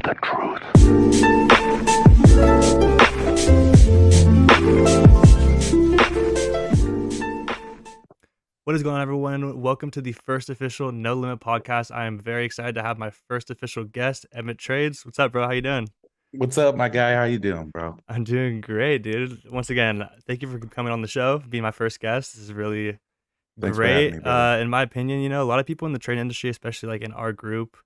the truth. What is going on, everyone? Welcome to the first official No Limit podcast. I am very excited to have my first official guest, EMMITT.TRADES. What's up, bro? How you doing? What's up, my guy? How you doing, bro? I'm doing great, dude. Once again, thank you for coming on the show, being my first guest. This is really Thanks for having great. me, brother. In my opinion, a lot of people in the trade industry, especially like in our group,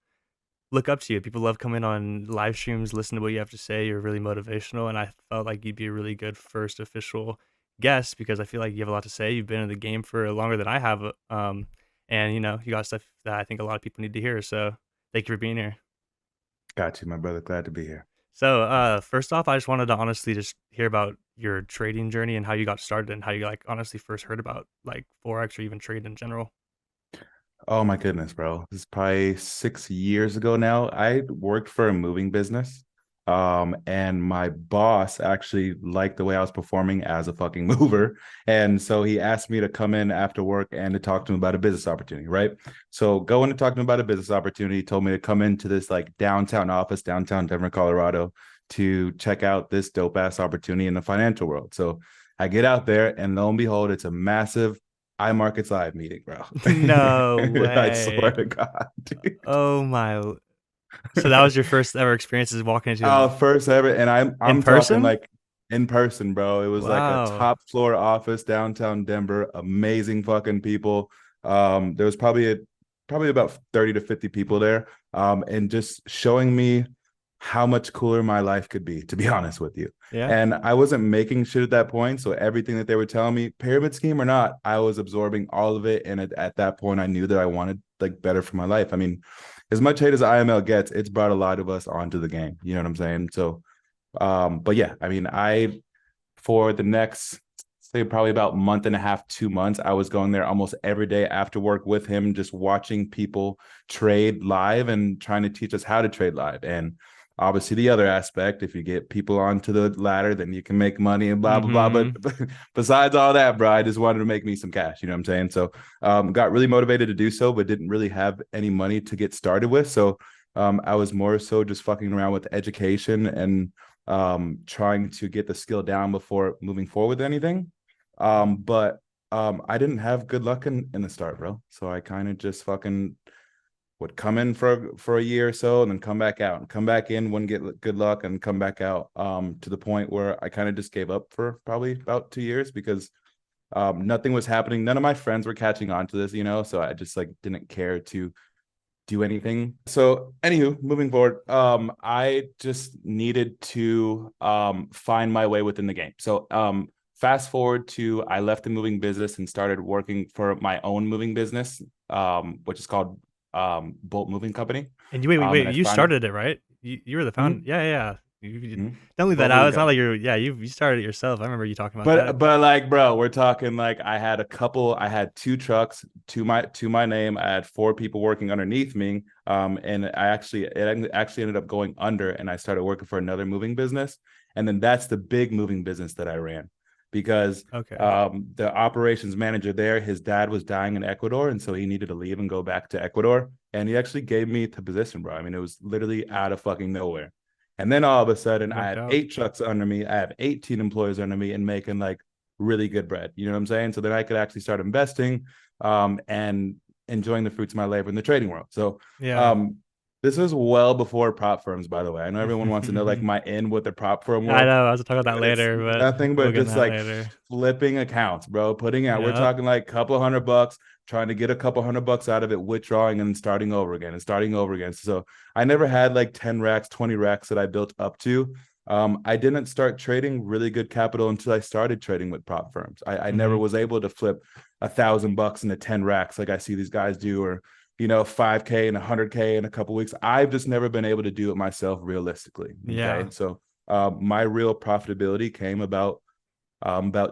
look up to you. People love coming on live streams, listen to what you have to say. You're really motivational, and I felt like you'd be a really good first official guest because I feel like you have a lot to say. You've been in the game for longer than I have, and you got stuff that I think a lot of people need to hear. So thank you for being here. Got you, my brother. Glad to be here. So first off, I just wanted to honestly just hear about your trading journey and how you got started and how you like honestly first heard about like Forex or even trade in general. Oh my goodness, bro. This is probably 6 years ago now. I worked for a moving business. And my boss actually liked the way I was performing as a fucking mover. And so he asked me to come in after work and to talk to him about a business opportunity, right? So going to talk to him about a business opportunity, he told me to come into this like downtown office, downtown Denver, Colorado, to check out this dope ass opportunity in the financial world. So I get out there and lo and behold, it's a massive iMarkets Live meeting, bro. No I swear way. to God, dude. Oh my. So that was your first ever experiences walking into First ever, and in I'm talking person? like in person, bro. It was like a Wow. top floor office downtown Denver. Amazing fucking people. There was probably about 30 to 50 people there. And just showing me how much cooler my life could be, to be honest with you. Yeah. And I wasn't making shit at that point. So everything that they were telling me, pyramid scheme or not, I was absorbing all of it. And at that point, I knew that I wanted like better for my life. I mean, as much hate as IML gets, it's brought a lot of us onto the game. You know what I'm saying? So, but yeah, I mean, for the next, say probably about month and a half, 2 months, I was going there almost every day after work with him, just watching people trade live and trying to teach us how to trade live. And obviously the other aspect, if you get people onto the ladder, then you can make money and blah, blah, blah. But besides all that, bro, I just wanted to make me some cash. You know what I'm saying? So got really motivated to do so, but didn't really have any money to get started with. So I was more so just fucking around with education and trying to get the skill down before moving forward with anything. But I didn't have good luck in the start, bro. So I kind of just fucking would come in for a year or so and then come back out and come back in, wouldn't get good luck and come back out, to the point where I kind of just gave up for probably about 2 years because nothing was happening. None of my friends were catching on to this, so I just like didn't care to do anything. So anywho, moving forward, I just needed to find my way within the game. So fast forward to I left the moving business and started working for my own moving business, which is called Bolt Moving Company. And you wait, And I you found started it, right? You were the founder. Mhm, Yeah. mhm. Don't leave that Bolt out. Moving It's not like Company. you started it yourself. I remember you talking about that. But like, bro, we're talking like I had two trucks to my name. I had four people working underneath me. And it actually ended up going under, and I started working for another moving business. And then that's the big moving business that I ran because Okay. the operations manager there, his dad was dying in Ecuador, and so he needed to leave and go back to Ecuador. And he actually gave me the position, bro. I mean, it was literally out of fucking nowhere. And then all of a sudden, I No have doubt. 8 trucks under me. I have 18 employees under me and making like really good bread. You know what I'm saying? So then I could actually start investing and enjoying the fruits of my labor in the trading world. So Yeah. um, this was well before prop firms, by the way. I know everyone wants to know like my in with the prop firm I world. know. I was talking about that It's later, but nothing we'll but get in just that like later. flipping accounts, bro. Putting out, we're Yep. talking like a couple $100, trying to get a couple $100 out of it, withdrawing and starting over again and starting over again. So I never had like 10 racks, 20 racks that I built up to. I didn't start trading really good capital until I started trading with prop firms. I never was able to flip $1,000 into 10 racks like I see these guys do, or 5K and 100K in a couple weeks. I've just never been able to do it myself realistically. Okay, Yeah. so my real profitability came about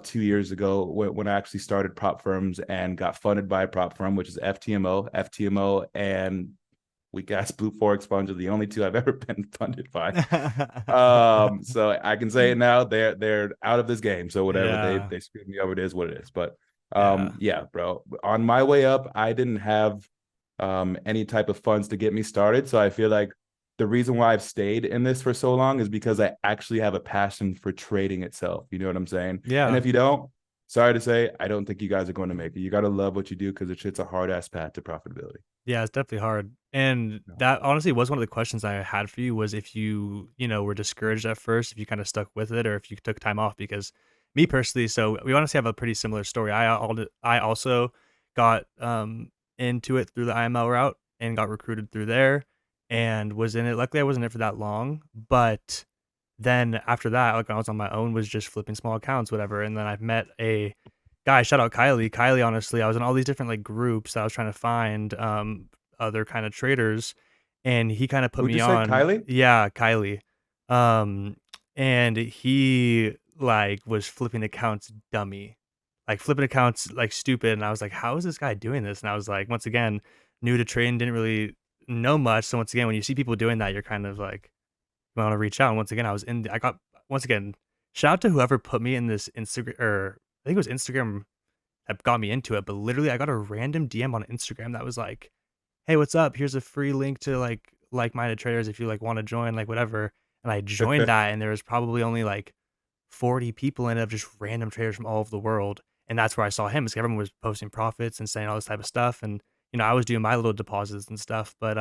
2 years ago when I actually started prop firms and got funded by a prop firm, which is FTMO, and weak ass Blue Forex funds are the only two I've ever been funded by. So I can say it now, they're out of this game. So whatever, Yeah. they screwed me over, it is what it is. But Yeah. yeah, bro. On my way up, I didn't have any type of funds to get me started. So I feel like the reason why I've stayed in this for so long is because I actually have a passion for trading itself. You know what I'm saying? And Yeah. if you don't, sorry to say, I don't think you guys are going to make it. You got to love what you do because it's a hard ass path to profitability. Yeah, it's definitely hard. And No. that honestly was one of the questions I had for you was if you, were discouraged at first, if you kind of stuck with it or if you took time off because me personally, so we honestly have a pretty similar story. I also got into it through the IML route and got recruited through there and was in it. Luckily I wasn't in it for that long, but then after that, like when I was on my own, was just flipping small accounts, whatever. And then I've met a guy, shout out Kylie. Kylie, honestly, I was in all these different like groups that I was trying to find other kind of traders, and he kind of put Would you me say on. Kylie? Yeah, Kylie. Um, and he like was flipping accounts dummy, like flipping accounts like stupid. And I was like, how is this guy doing this? And I was like, once again, new to trading, didn't really know much. So once again, when you see people doing that, you're kind of like want to reach out. And once again, I got once again, shout out to whoever put me in this Instagram or I think it was Instagram that got me into it. But literally, I got a random DM on Instagram that was like, "Hey, what's up? Here's a free link to like-minded traders if you like want to join, like whatever." And I joined that, and there was probably only like 40 people in it of just random traders from all over the world. And that's where I saw him because everyone was posting profits and saying all this type of stuff. And, I was doing my little deposits and stuff. But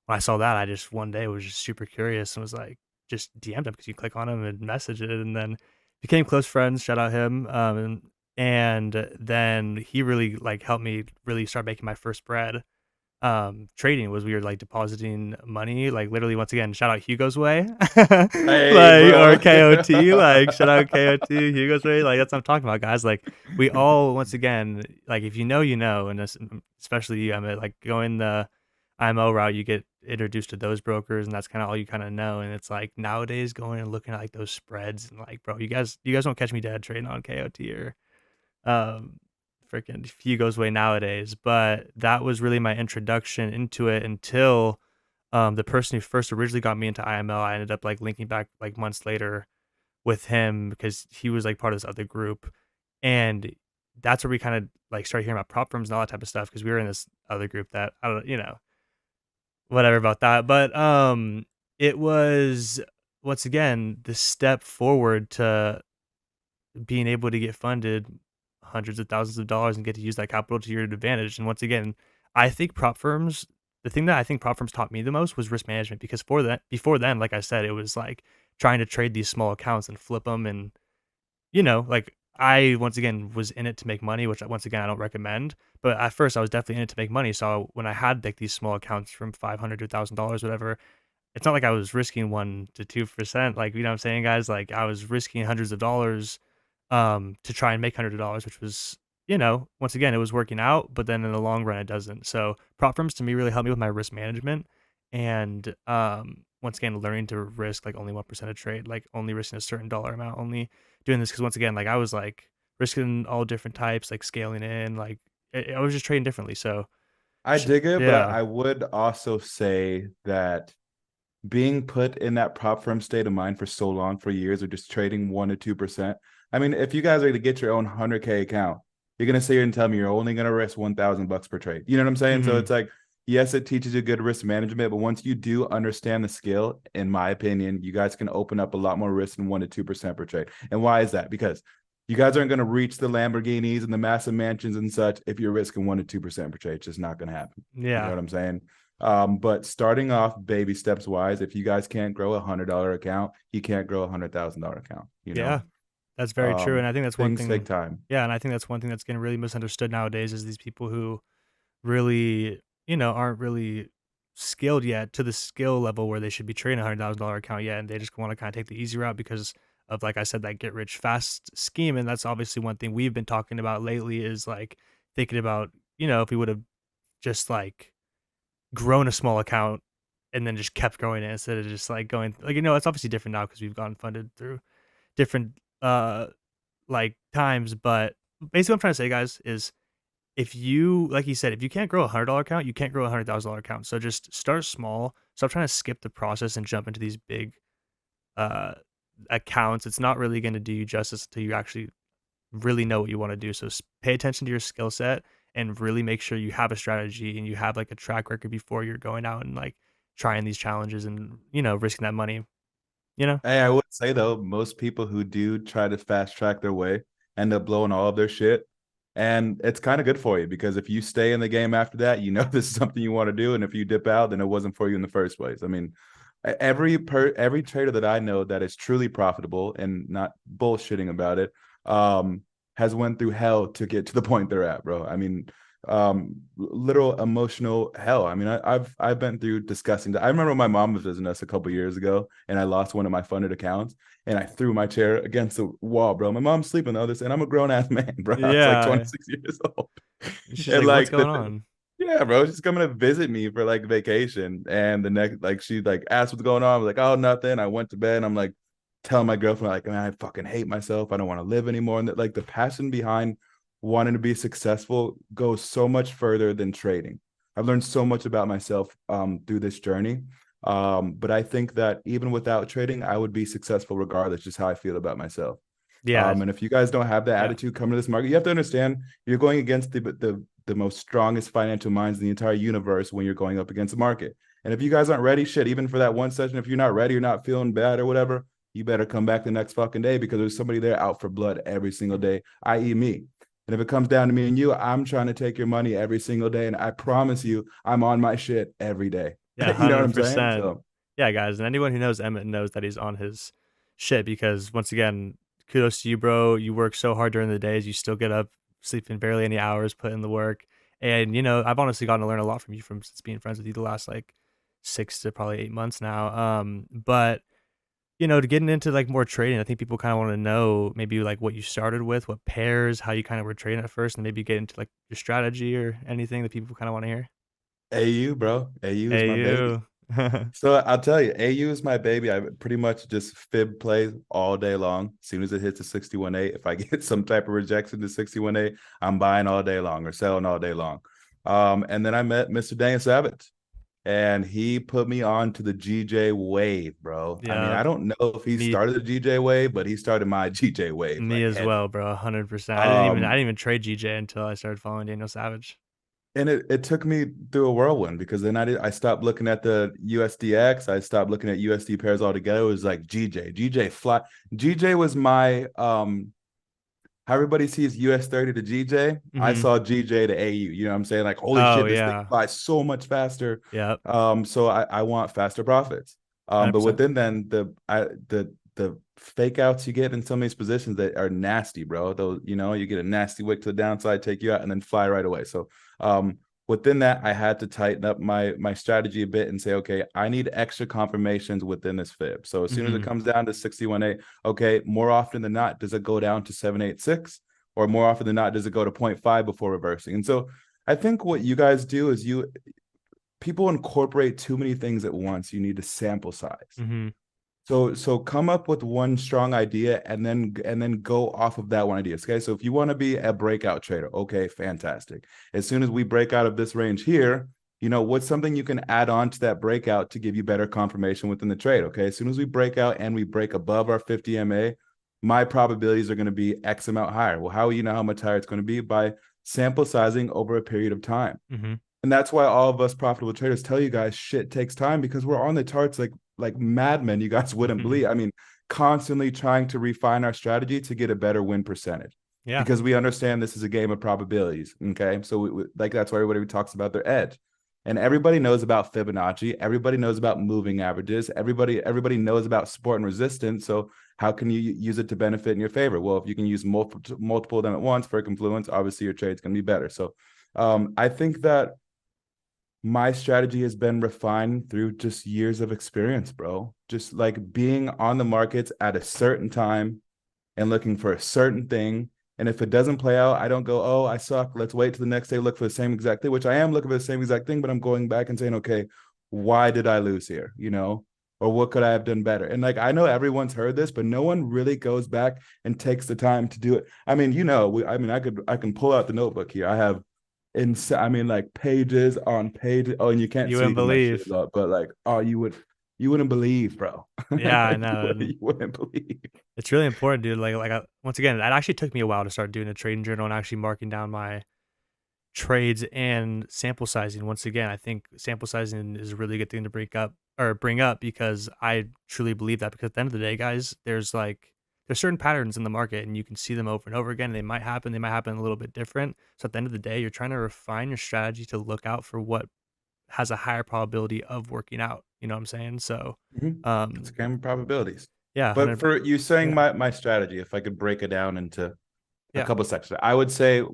when I saw that, I just one day was just super curious and was like, just DM'd him because you click on him and message it. And then became close friends. Shout out him. And then he really like helped me really start making my first bread trading was we were like depositing money like literally once again shout out Hugo's way Hey, like or bro. KOT like shout out KOT Hugo's way like that's what I'm talking about guys like we all once again like if you know and especially you I mean like going the IMO route you get introduced to those brokers and that's kind of all you kind of know and it's like nowadays going and looking at like those spreads and like bro you guys won't catch me dead trading on KOT or um freaking Hugo's way nowadays. But that was really my introduction into it until the person who first originally got me into IML, I ended up like linking back like months later with him because he was like part of this other group. And that's where we kind of like started hearing about prop firms and all that type of stuff because we were in this other group that I don't, whatever about that. But it was once again the step forward to being able to get funded hundreds of thousands of dollars and get to use that capital to your advantage. And once again, I think prop firms, the thing that I think prop firms taught me the most was risk management because before then, like I said, it was like trying to trade these small accounts and flip them. And, like I, once again, was in it to make money, which once again, I don't recommend. But at first I was definitely in it to make money. So when I had like these small accounts from 500 to $1,000, whatever, it's not like I was risking 1 to 2%, like, you know what I'm saying, guys? Like, I was risking hundreds of dollars, to try and make $100, which was, once again, it was working out, but then in the long run, it doesn't. So prop firms to me really helped me with my risk management and, once again, learning to risk like only 1% of trade, like only risking a certain dollar amount, only doing this because once again, like I was like risking all different types, like scaling in, like I was just trading differently. So, I dig it, but yeah. I would also say that being put in that prop firm state of mind for so long, for years, or just trading 1 to 2%. I mean, if you guys are to get your own 100K account, you're gonna sit here and tell me you're only gonna risk $1,000 per trade. You know what I'm saying? So Hmm. it's like, yes, it teaches you good risk management, but once you do understand the skill, in my opinion, you guys can open up a lot more risk than 1 to 2% per trade. And why is that? Because you guys aren't going to reach the Lamborghinis and the massive mansions and such if you're risking 1 to 2% per trade. It's just not going to happen. You know Yeah. what I'm saying? But starting off baby steps wise, if you guys can't grow $100 account, you can't grow $100,000 account. Yeah. That's very true, and I think that's one Things take thing. time. Yeah, and I think that's one thing that's getting really misunderstood nowadays is these people who really, aren't really skilled yet to the skill level where they should be trading $100,000 account yet, and they just want to kind of take the easy route because of, like I said, that get rich fast scheme, and that's obviously one thing we've been talking about lately is like thinking about, if we would have just like grown a small account and then just kept growing it instead of just like going like it's obviously different now because we've gotten funded through different like times, but basically what I'm trying to say, guys, is if you like you said, if you can't grow $100 account, you can't grow $100,000 account. So just start small. Stop trying to skip the process and jump into these big uh accounts. It's not really going to do you justice until you actually really know what you want to do. So pay attention to your skill set and really make sure you have a strategy and you have like a track record before you're going out and like trying these challenges and, you know, risking that money, you know? Hey, I would say though, most people who do try to fast track their way end up blowing all of their shit. And it's kind of good for you because if you stay in the game after that, you know this is something you want to do. And if you dip out, then it wasn't for you in the first place. I mean, every trader that I know that is truly profitable and not bullshitting about it, has went through hell to get to the point they're at, bro. I mean, literal emotional hell. I mean, I've been through disgusting. I remember my mom was visiting us a couple years ago, and I lost one of my funded accounts, and I threw my chair against the wall, bro. My mom's sleeping on this, and I'm a grown ass man, bro. I was like Yeah. 26 years old, She's and like, "What's like going on?" yeah, bro, she's coming to visit me for like vacation, and the next like she like asked what's going on. I was like, oh, nothing. I went to bed. And I'm like telling my girlfriend like, man, I fucking hate myself. I don't want to live anymore. And that like the passion behind wanting to be successful goes so much further than trading. I've learned so much about myself through this journey. But I think that even without trading, I would be successful regardless, just how I feel about myself. Yeah. And if you guys don't have that Yeah. attitude coming to this market, you have to understand you're going against the most strongest financial minds in the entire universe when you're going up against the market. And if you guys aren't ready, shit, even for that one session, if you're not ready, you're not feeling bad or whatever, you better come back the next fucking day because there's somebody there out for blood every single day, i.e. me. And if it comes down to me and you, I'm trying to take your money every single day. And I promise you, I'm on my shit every day. Yeah, You know what I'm saying? 100%. So, Yeah, guys, and anyone who knows Emmett knows that he's on his shit because once again, kudos to you, bro. You work so hard during the days. You still get up, sleeping barely any hours, put in the work. And, you know, I've honestly gotten to learn a lot from you from since being friends with you the last like 6 to probably 8 months now. But you know, to getting into like more trading, I think people kind of want to know maybe like what you started with, what pairs, how you kind of were trading at first, and maybe get into like your strategy or anything that people kind of want to hear. AU, bro. AU is Hey, my baby. you. So I'll tell you, AU is my baby. I pretty much just fib plays all day long. As soon as it hits a 61.8, if I get some type of rejection to 61.8, I'm buying all day long or selling all day long. And then I met Mr. Daniel Savage, and he put me on to the GJ wave, bro. I mean, Yeah, I don't know if he me, started the GJ wave, but he started my GJ wave me like as heavy. well, bro. 100%. I Um, didn't even trade GJ until I started following Daniel Savage. and it took me through a whirlwind because then I stopped looking at the USDX. I stopped looking at USD pairs altogether. It was like GJ fly. GJ was my how everybody sees US 30 to GJ. I Mm-hmm. saw GJ to AU. You know what I'm saying? Like, holy Oh shit, this thing yeah. flies so much faster. Yep. So I want faster profits. But 100%. within then the fake outs you get in some of these positions that are nasty, bro. Those, you know, you get a nasty wick to the downside, take you out, and then fly right away. So within that, I had to tighten up my strategy a bit and say, okay, I need extra confirmations within this fib. So as soon as it Mm-hmm. comes down to 61.8, okay, more often than not, does it go down to 786? Or more often than not, does it go to 0.5 before reversing? And so I think what you guys do is people incorporate too many things at once. You need to sample size. Mm-hmm. So come up with one strong idea and then go off of that one idea. Okay. So if you want to be a breakout trader, okay, fantastic. As soon as we break out of this range here, you know, what's something you can add on to that breakout to give you better confirmation within the trade? Okay. As soon as we break out and we break above our 50 MA, my probabilities are going to be X amount higher. Well, how will you know how much higher it's going to be? By sample sizing over a period of time. Mm-hmm. And that's why all of us profitable traders tell you guys shit takes time because we're on the charts like madmen. You guys wouldn't Mm-hmm. believe. I mean, constantly trying to refine our strategy to get a better win percentage Yeah. because we understand this is a game of probabilities. Okay, so like that's why everybody talks about their edge, and everybody knows about Fibonacci. Everybody knows about moving averages. Everybody knows about support and resistance. So how can you use it to benefit in your favor? Well, if you can use multiple of them at once for a confluence, obviously your trade's going to be better. So I think that my strategy has been refined through just years of experience, bro. Just like being on the markets at a certain time and looking for a certain thing. And if it doesn't play out, I don't go, oh, I suck. Let's wait till the next day, look for the same exact thing, which I am looking for the same exact thing, but I'm going back and saying, okay, why did I lose here? You know, or what could I have done better? And like, I know everyone's heard this, but no one really goes back and takes the time to do it. I mean, you know, I can pull out the notebook here. I have I mean, like pages on pages. Oh, and you can't You see wouldn't because my shit believe. is up, but like, oh, you wouldn't believe, bro. Yeah, I know. And You wouldn't believe. it's really important, dude. Once again, that actually took me a while to start doing a trading journal and actually marking down my trades and sample sizing. Once again, I think sample sizing is a really good thing to bring up because I truly believe that, because at the end of the day, guys, there's certain patterns in the market and you can see them over and over again. They might happen a little bit different. So at the end of the day, you're trying to refine your strategy to look out for what has a higher probability of working out. You know what I'm saying? So Mhm. It's a um game of probabilities. yeah, But 100. for you saying Yeah. my strategy, if I could break it down into a Yeah. couple of sections, I would say,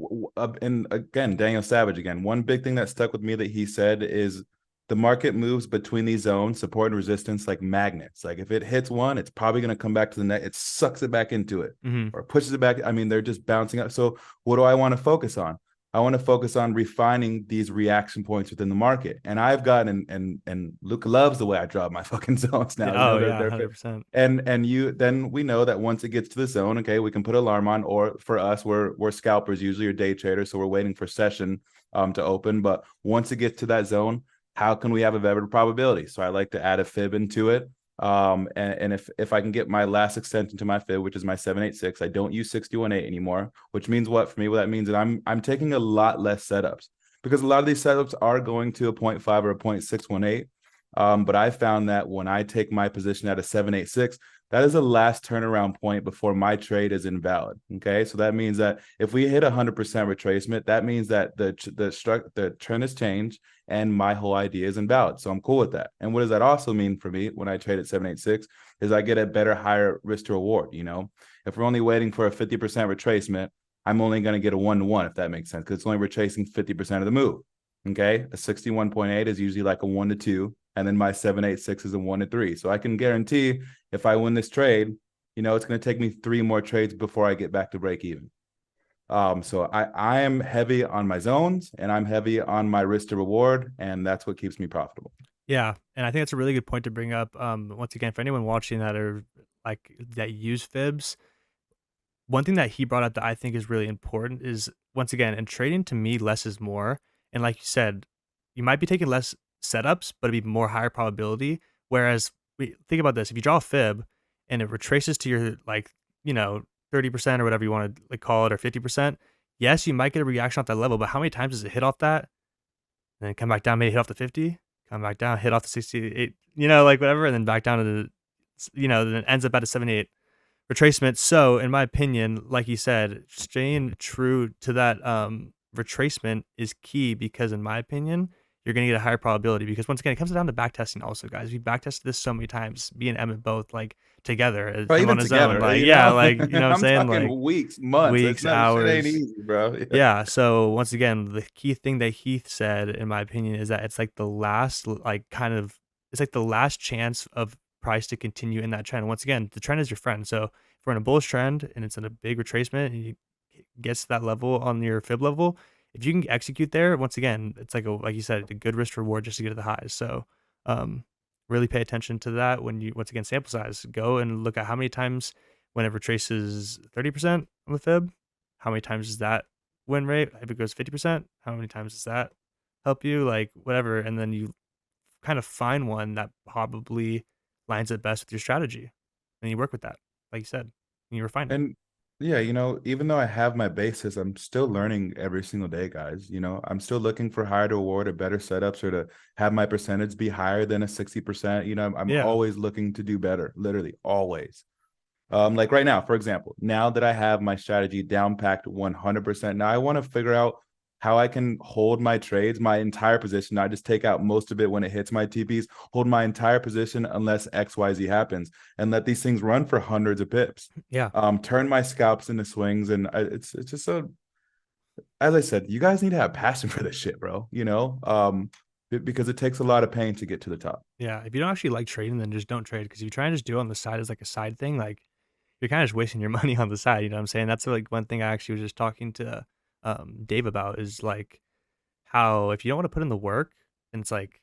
and again, Daniel Savage again. One big thing that stuck with me that he said is the market moves between these zones, support and resistance, like magnets. Like if it hits one, it's probably going to come back to the next. It sucks it back into it Mhm. or pushes it back. I mean, they're just bouncing up. So what do I want to focus on? I want to focus on refining these reaction points within the market. And I've gotten and Luca loves the way I draw my fucking zones now. Yeah, oh yeah, They're 100%. and you then we know that once it gets to the zone, okay, we can put alarm on, or for us, we're scalpers usually or day traders, so we're waiting for session to open. But once it gets to that zone, how can we have a better probability? So I like to add a fib into it. And if I can get my last extension to my fib, which is my 786, I don't use 618 anymore, which means what for me? Well, that means that I'm taking a lot less setups, because a lot of these setups are going to a 0.5 or a 0.618. But I found that when I take my position at a 786, that is the last turnaround point before my trade is invalid. Okay, so that means that if we hit 100% retracement, that means that the trend has changed and my whole idea is invalid. So I'm cool with that. And what does that also mean for me when I trade at 786 is I get a better, higher risk to reward. You know, if we're only waiting for a 50% retracement, I'm only going to get a 1-to-1, if that makes sense, because it's only retracing 50% of the move. Okay, a 61.8 is usually like a 1-to-2, and then my 786 is a 1-to-3. So I can guarantee if I win this trade, you know, it's going to take me 3 more trades before I get back to break even. So I am heavy on my zones and I'm heavy on my risk to reward, and that's what keeps me profitable. Yeah, and I think that's a really good point to bring up. Once again, for anyone watching that use fibs, one thing that he brought up that I think is really important is, once again, in trading, to me, less is more. And like you said, you might be taking less setups, but it'd be more higher probability. Whereas think about this: if you draw a fib and it retraces to your, 30% or whatever you want to call it, or 50%, yes, you might get a reaction off that level. But how many times does it hit off that, and then come back down, maybe hit off the 50, come back down, hit off the 68, whatever, and then back down to then it ends up at a 78 retracement. So, in my opinion, like you said, staying true to that retracement is key, because, in my opinion, you're going to get a higher probability. Because once again, it comes down to backtesting. Also, guys, we backtested this so many times. Me and Emmett both, like, together, But him even on his own, together, like, you yeah, know, like, you know what I'm I'm saying, like, talking weeks, months. It's weeks, not shit ain't hours. easy, bro. Yeah. Yeah. So once again, the key thing that Heath said, in my opinion, is that it's like the last, it's like the last chance of price to continue in that trend. Once again, the trend is your friend. So if we're in a bullish trend and it's in a big retracement and you gets to that level on your fib level, if you can execute there, once again, it's like you said, a good risk reward just to get to the highs. So um, really pay attention to that when you, once again, sample size. Go and look at how many times when it retraces 30% on the fib, how many times is that win rate? If it goes 50%, how many times does that help you? Like whatever. And then you kind of find one that probably lines up best with your strategy. And you work with that, like you said, and you refine it. And yeah, you know, even though I have my basis, I'm still learning every single day, guys. You know, I'm still looking for higher to reward or better setups, or to have my percentage be higher than a 60%. You know, I'm Yeah. always looking to do better, literally always. Like right now, for example, now that I have my strategy down packed 100%, now I want to figure out how I can hold my trades, my entire position, not just take out most of it when it hits my TPs, hold my entire position unless XYZ happens, and let these things run for hundreds of pips. Yeah. Turn my scalps into swings, and it's just so. As I said, you guys need to have passion for this shit, bro. You know, because it takes a lot of pain to get to the top. Yeah. If you don't actually like trading, then just don't trade. Because if you try and just do it on the side as like a side thing, like you're kind of just wasting your money on the side. You know what I'm saying? That's like one thing I actually was just talking to Dave about, is like how if you don't want to put in the work, then it's like,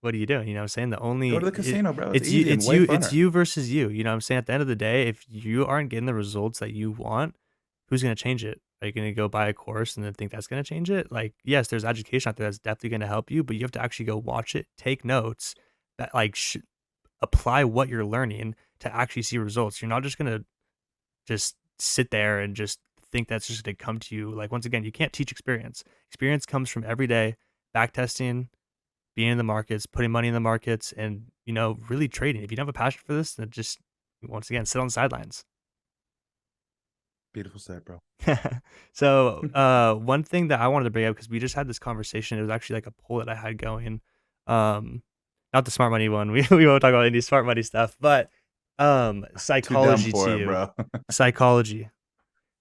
what are you doing? You know what I'm saying? Go to the casino, bro. It's easy and way it's funner. you versus you. You know what I'm saying? At the end of the day, if you aren't getting the results that you want, who's gonna change it? Are you gonna go buy a course and then think that's gonna change it? Like, yes, there's education out there that's definitely gonna help you, but you have to actually go watch it, take notes, that apply what you're learning to actually see results. You're not just gonna just sit there and just think that's just going to come to you. Like, once again, you can't teach experience. Experience comes from every day back testing, being in the markets, putting money in the markets, and, you know, really trading. If you don't have a passion for this, then just, once again, sit on the sidelines. Beautiful said, bro. So, one thing that I wanted to bring up, because we just had this conversation, it was actually like a poll that I had going. Um, Not the smart money one. We won't talk about any smart money stuff, but Too dumb psychology to for it, you. bro. Psychology.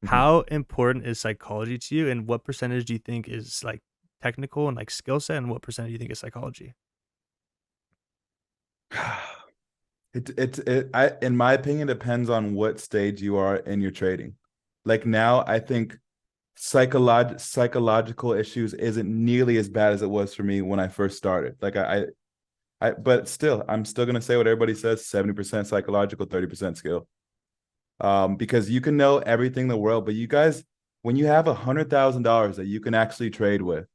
How important is psychology to you, and what percentage do you think is like technical and like skill set, and what percentage do you think is psychology? In my opinion, depends on what stage you are in your trading. Like now, I think psychological issues isn't nearly as bad as it was for me when I first started. Like but still, I'm still gonna say what everybody says: 70% psychological, 30% skill. Because you can know everything in the world, but you guys, when you have $100,000 that you can actually trade with,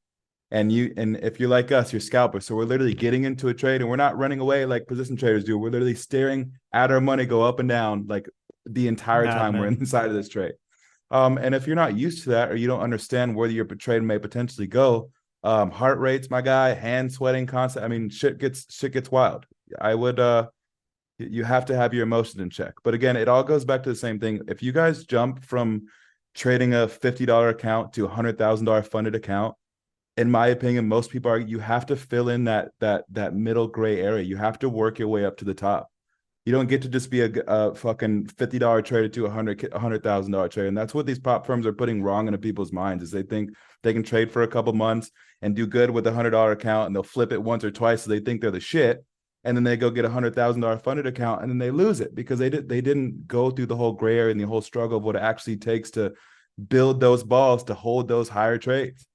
and if you're like us, you're scalpers. So we're literally getting into a trade and we're not running away like position traders do. We're literally staring at our money go up and down like the entire time we're Madman. inside of this trade. And if you're not used to that, or you don't understand where your trade may potentially go, heart rates, my guy, hand sweating constant. I mean, shit gets wild. I would you have to have your emotions in check. But again, it all goes back to the same thing. If you guys jump from trading a $50 account to a $100,000 funded account, in my opinion, most people are, you have to fill in that middle gray area. You have to work your way up to the top. You don't get to just be a fucking $50 trader to a $100,000 trader. And that's what these prop firms are putting wrong into people's minds, is they think they can trade for a couple months and do good with a $100 account, and they'll flip it once or twice. So they think they're the shit. And then they go get a $100,000 funded account, and then they lose it because they didn't go through the whole gray area and the whole struggle of what it actually takes to build those balls to hold those higher trades.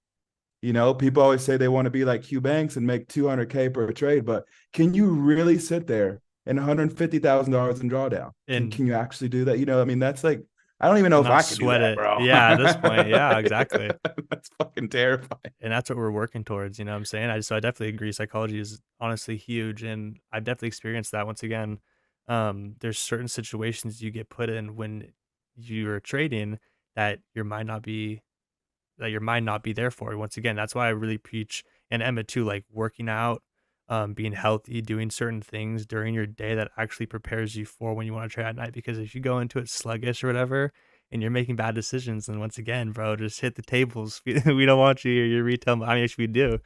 You know, people always say they want to be like Q Banks and make 200K per trade, but can you really sit there and $150,000 in drawdown? And Can you actually do that? You know, I mean, that's like, I don't even know if not I could do sweat that, it. bro. Yeah, at this point, yeah, exactly. That's fucking terrifying. And that's what we're working towards, you know what I'm saying? So I definitely agree. Psychology is honestly huge, and I've definitely experienced that. Once again, there's certain situations you get put in when you're trading that your mind not be there for. Once again, that's why I really preach, and Emmett too, like working out, being healthy, doing certain things during your day that actually prepares you for when you want to trade at night. Because if you go into it sluggish or whatever, and you're making bad decisions, then once again, bro, just hit the tables. We don't want you. Your retail. I mean, actually, we do.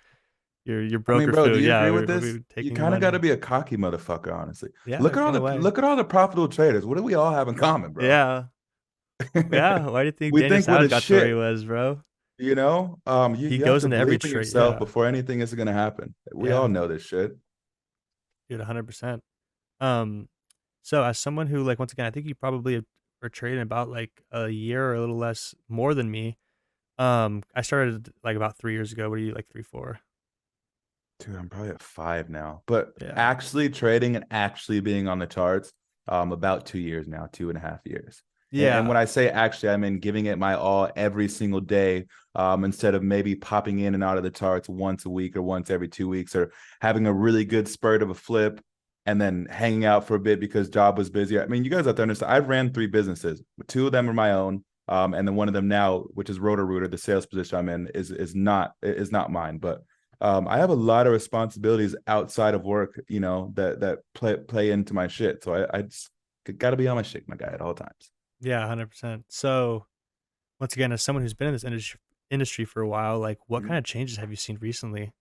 Your I mean, broker bro, do food. you Yeah, agree with we'll this? be You taking your kind of got to money. be a cocky motherfucker, honestly. Yeah, in a way. Look at all the profitable traders. What do we all have in common, bro? Yeah, yeah. Why do you think We Daniel think we're Savage the got to where he shit, was, bro? you know. He You have goes to into every believe in trade. yourself Yeah, before anything is going to happen. We all yeah, know this shit. dude, 100%. Um, so as someone who, like, once again, I think you probably are trading about like a year or a little less more than me. I started like about 3 years ago. What are you, like 3, 4? Dude, I'm probably at 5 now. But Yeah. actually trading and actually being on the charts, about 2 years now, 2.5 years. And Yeah. when I say actually, I mean giving it my all every single day, instead of maybe popping in and out of the charts once a week or once every 2 weeks, or having a really good spurt of a flip and then hanging out for a bit because job was busy. I mean, you guys have to understand, I've ran 3 businesses. 2 of them are my own. And then one of them now, which is Roto-Rooter, the sales position I'm in, is not mine. But I have a lot of responsibilities outside of work, you know, that play into my shit. So I just got to be on my shit, my guy, at all times. Yeah, 100%. So once again, as someone who's been in this industry for a while, like what Mhm. kind of changes have you seen recently?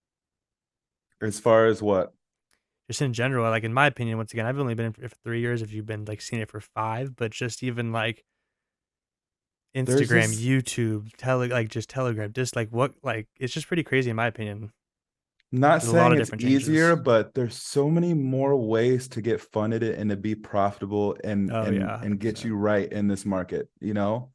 As far as what? Just in general, like in my opinion, once again, I've only been in it for 3 years. If you've been like seeing it for 5, but just even like There's Instagram, this, YouTube, like just Telegram, just like what, like it's just pretty crazy in my opinion. not There's a lot saying of it's different easier, changes. but there's so many more ways to get funded and to be profitable and Oh yeah, and get 100%. you right in this market, you know?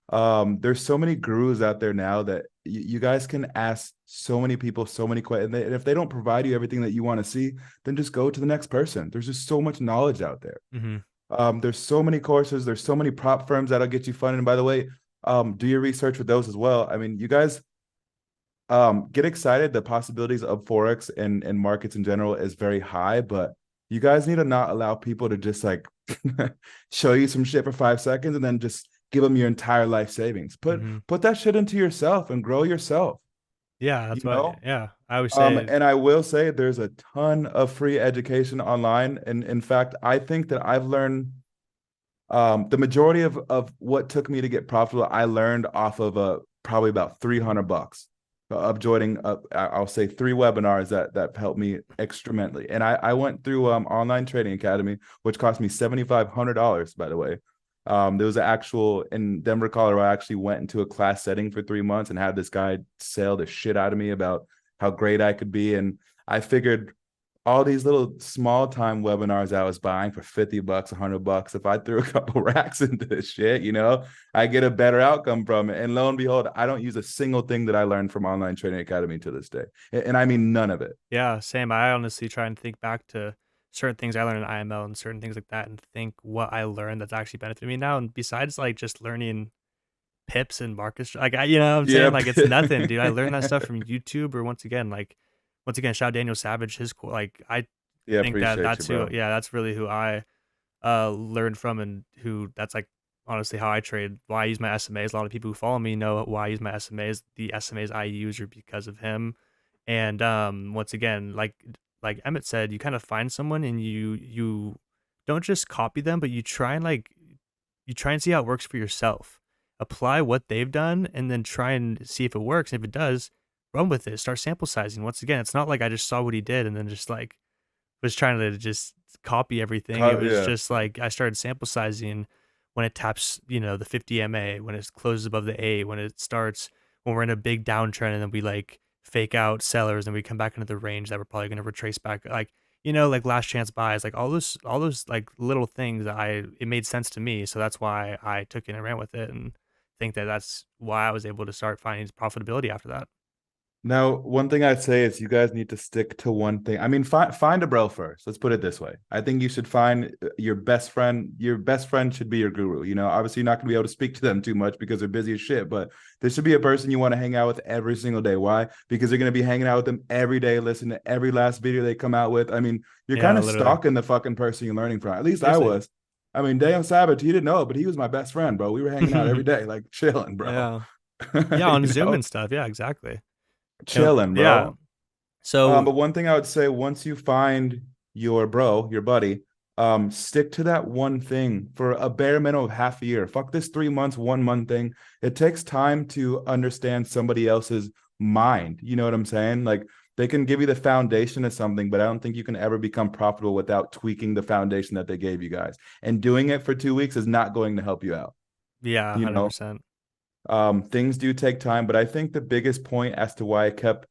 There's so many gurus out there now that you guys can ask so many people so many questions, and if they don't provide you everything that you want to see, then just go to the next person. There's just so much knowledge out there. Hmm. There's so many courses, there's so many prop firms that'll get you funded. And by the way, do your research with those as well. I mean, you guys, get excited. The possibilities of forex and markets in general is very high, but you guys need to not allow people to just like show you some shit for 5 seconds and then just give them your entire life savings. Hmm. Put that shit into yourself and grow yourself, Yeah, you that's what. know? Yeah, I always say. And I will say there's a ton of free education online. And in fact, I think that I've learned the majority of what took me to get profitable, I learned off of probably about $300 of joining I'll say 3 webinars that helped me extremely. And I went through Online Trading Academy, which cost me $7,500, by the way. There was an actual in Denver, Colorado. I actually went into a class setting for 3 months and had this guy sell the shit out of me about how great I could be. And I figured all these little small time webinars I was buying for $50, $100. If I threw a couple racks into this shit, I get a better outcome from it. And lo and behold, I don't use a single thing that I learned from Online Trading Academy to this day. And I mean, none of it. Yeah, same. I honestly try and think back to certain things I learned in IML and certain things like that, and think what I learned that's actually benefited me now. And besides, like just learning pips and market, like you know what I'm saying, Yep. like it's nothing, dude. I learned that stuff from YouTube, or once again, shout out Daniel Savage. Like I Yeah, think that appreciate you, that's who, bro. yeah, that's really who I learned from, and who that's like honestly how I trade, why I use my SMAs. A lot of people who follow me know why I use my SMAs. The SMAs I use are because of him. And once again, like Emmett said, you kind of find someone and you don't just copy them, but you try and see how it works for yourself. Apply what they've done and then try and see if it works. And if it does, run with it. Start sample sizing. Once again, it's not like I just saw what he did and then just like was trying to just copy everything. It was Yeah. just like I started sample sizing when it taps, the 50 MA, when it closes above the A, when it starts, when we're in a big downtrend and then we like fake out sellers and we come back into the range that we're probably going to retrace back. Like, like last chance buys, like all those like little things that it made sense to me. So that's why I took it and ran with it, and think that that's why I was able to start finding profitability after that. Now, one thing I'd say is you guys need to stick to one thing. I mean, find a bro first. Let's put it this way. I think you should find your best friend. Your best friend should be your guru. Obviously, you're not going to be able to speak to them too much because they're busy as shit, but there should be a person you want to hang out with every single day. Why? Because you're going to be hanging out with them every day, listening to every last video they come out with. I mean, you're kind Yeah, of literally. stalking the fucking person you're learning from. At least I Seriously. was. I mean, Daniel Savage, he didn't know, but he was my best friend, bro. We were hanging out every day, like chilling, bro. Yeah. Yeah, on you Zoom know, and stuff. Yeah, exactly. chilling, Yeah. bro. So But one thing I would say, once you find your bro, your buddy, stick to that one thing for a bare minimum of half a year. Fuck this 3 months, 1 month thing. It takes time to understand somebody else's mind. You know what I'm saying? Like they can give you the foundation of something, but I don't think you can ever become profitable without tweaking the foundation that they gave you guys. And doing it for 2 weeks is not going to help you out. yeah, You know, 100%. things do take time, but I think the biggest point as to why I kept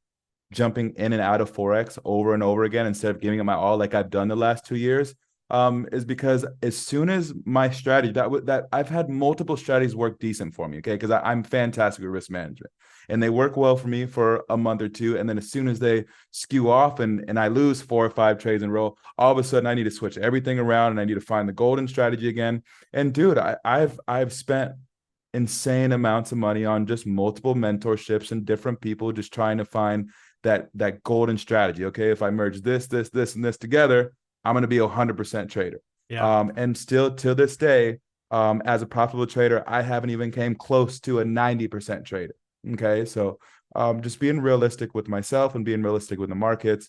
jumping in and out of Forex over and over again instead of giving it my all like I've done the last 2 years, is because as soon as my strategy that I've had multiple strategies work decent for me, okay, because I'm fantastic with risk management and they work well for me for a month or two, and then as soon as they skew off and I lose 4 or 5 trades in a row, all of a sudden I need to switch everything around and I need to find the golden strategy again. And dude, I've spent insane amounts of money on just multiple mentorships and different people just trying to find that golden strategy. Okay, if I merge this, and this together, I'm going to be 100% trader. Yeah. And still to this day, as a profitable trader, I haven't even came close to a 90% trader. Okay, so just being realistic with myself and being realistic with the markets.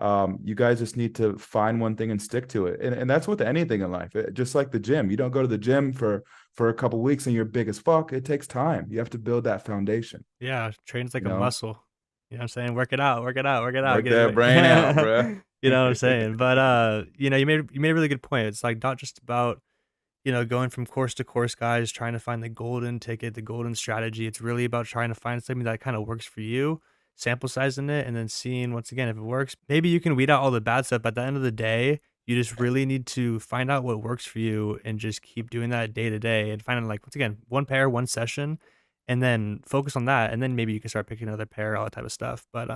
You guys just need to find one thing and stick to it, and that's with anything in life. Just like the gym, you don't go to the gym for a couple weeks and you're big as fuck. It takes time. You have to build that foundation. Yeah, training's like You a know, muscle. You know what I'm saying? Work it out, work it out, work it out, work get that brain out, it. bro. You know what I'm saying? But you made a really good point. It's like not just about, going from course to course, guys, trying to find the golden ticket, the golden strategy. It's really about trying to find something that kind of works for you, sample sizing it, and then seeing once again if it works. Maybe you can weed out all the bad stuff, but at the end of the day, you just really need to find out what works for you and just keep doing that day to day and finding like once again, one pair, one session, and then focus on that. And then maybe you can start picking another pair, all that type of stuff. But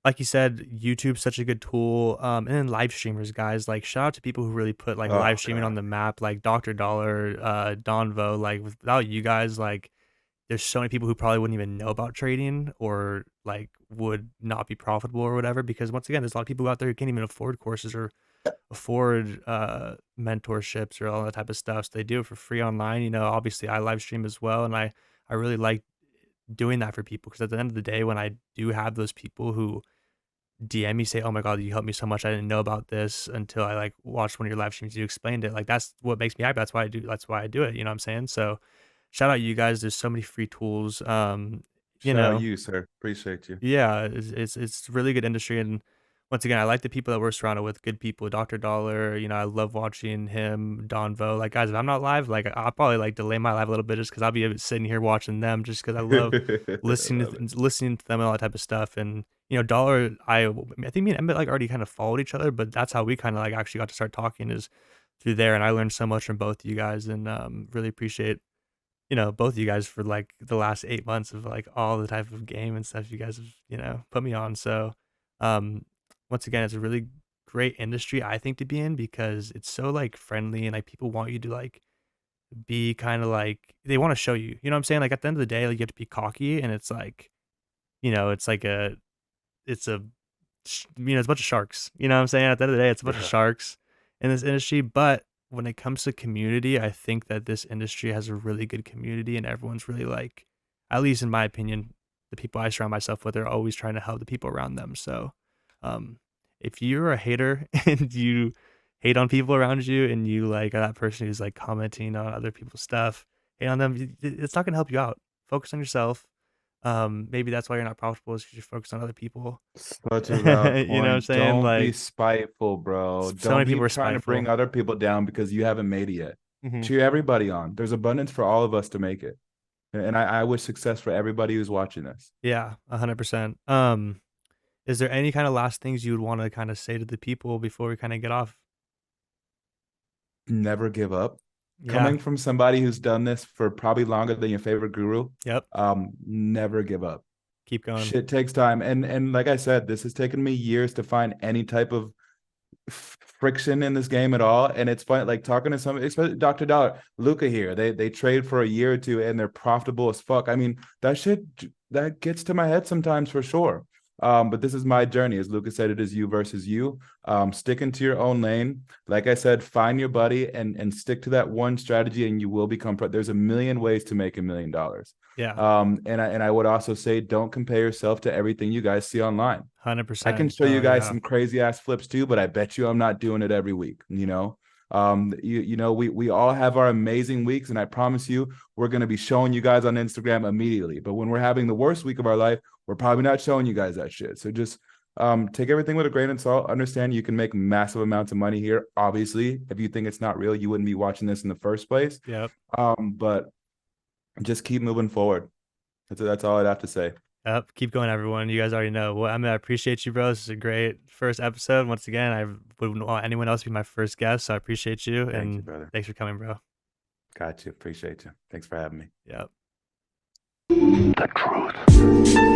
like you said, YouTube's such a good tool. And then live streamers, guys. Like shout out to people who really put like Oh live streaming on god. the map, like Dr. Dollar, Donvo. Like without you guys, like there's so many people who probably wouldn't even know about trading or like would not be profitable or whatever. Because once again, there's a lot of people out there who can't even afford courses or afford mentorships or all that type of stuff. So they do it for free online. You know, obviously I live stream as well, and I really like doing that for people because at the end of the day, when I do have those people who DM me say, "Oh my god, you helped me so much. I didn't know about this until I like watched one of your live streams. You explained it." Like that's what makes me happy. That's why I do. That's why I do it. You know what I'm saying? So shout out you guys. There's so many free tools. You Shout out know, you, sir. Appreciate you. yeah, it's really good industry, and once again, I like the people that we're surrounded with, good people. Dr. Dollar, you know, I love watching him, Don Vo. Like guys, if I'm not live, like I'll probably like delay my live a little bit just because I'll be sitting here watching them, just because I love I love it. listening to them and all that type of stuff. And you know, Dollar, I think me and Emmett like already kind of followed each other, but that's how we kind of like actually got to start talking is through there. And I learned so much from both of you guys, and really appreciate you know, both of you guys for like the last 8 months of like all the type of game and stuff you guys have, you know, put me on. So, um, once again, it's a really great industry, I think, to be in because it's so like friendly and like people want you to like be kind of like they want to show you, you know what I'm saying? Like at the end of the day, like you have to be cocky and it's like, you know, it's like it's a, you know, it's a bunch of sharks. You know what I'm saying? At the end of the day, it's a bunch of Yeah. sharks in this industry. But when it comes to community, I think that this industry has a really good community, and everyone's really like, at least in my opinion, the people I surround myself with are always trying to help the people around them. So, um, if you're a hater and you hate on people around you, and you like are that person who's like commenting on other people's stuff, hate on them, it's not gonna help you out. Focus on yourself. Maybe that's why you're not profitable is because you're focused on other people. Such a valid You know what I'm point. saying? Don't be Like, spiteful, bro. so Don't many be people are trying to bring spiteful. other people down because you haven't made it yet. Mhm. Cheer everybody on. There's abundance for all of us to make it. And I wish success for everybody who's watching this. Yeah, 100%. Is there any kind of last things you would want to kind of say to the people before we kind of get off? Never give up. Yeah. Coming from somebody who's done this for probably longer than your favorite guru, Yep. never give up. Keep going. Shit takes time. And like I said, this has taken me years to find any type of friction in this game at all. And it's fun, like talking to some, especially Dr. Dollar, Luca here. They trade for a year or two and they're profitable as fuck. I mean, that shit that gets to my head sometimes for sure. But this is my journey. As Luca said, it is you versus you. Sticking to your own lane. Like I said, find your buddy and stick to that one strategy, and you will become. There's a million ways to make $1 million. Yeah. And I would also say, don't compare yourself to everything you guys see online. I can 100%. show you Oh, guys yeah. some crazy ass flips too, but I bet you I'm not doing it every week. We all have our amazing weeks, and I promise you, we're gonna be showing you guys on Instagram immediately. But when we're having the worst week of our life, we're probably not showing you guys that shit. So just take everything with a grain of salt. Understand you can make massive amounts of money here. Obviously, if you think it's not real, you wouldn't be watching this in the first place. Yep. But just keep moving forward. That's all I'd have to say. Yep. Keep going, everyone. You guys already know. Well, I mean, I appreciate you, bro. This is a great first episode. Once again, I wouldn't want anyone else to be my first guest, so I appreciate you. Thank you, And brother. thanks for coming, bro. Got you. Appreciate you. Thanks for having me. Yep. The truth.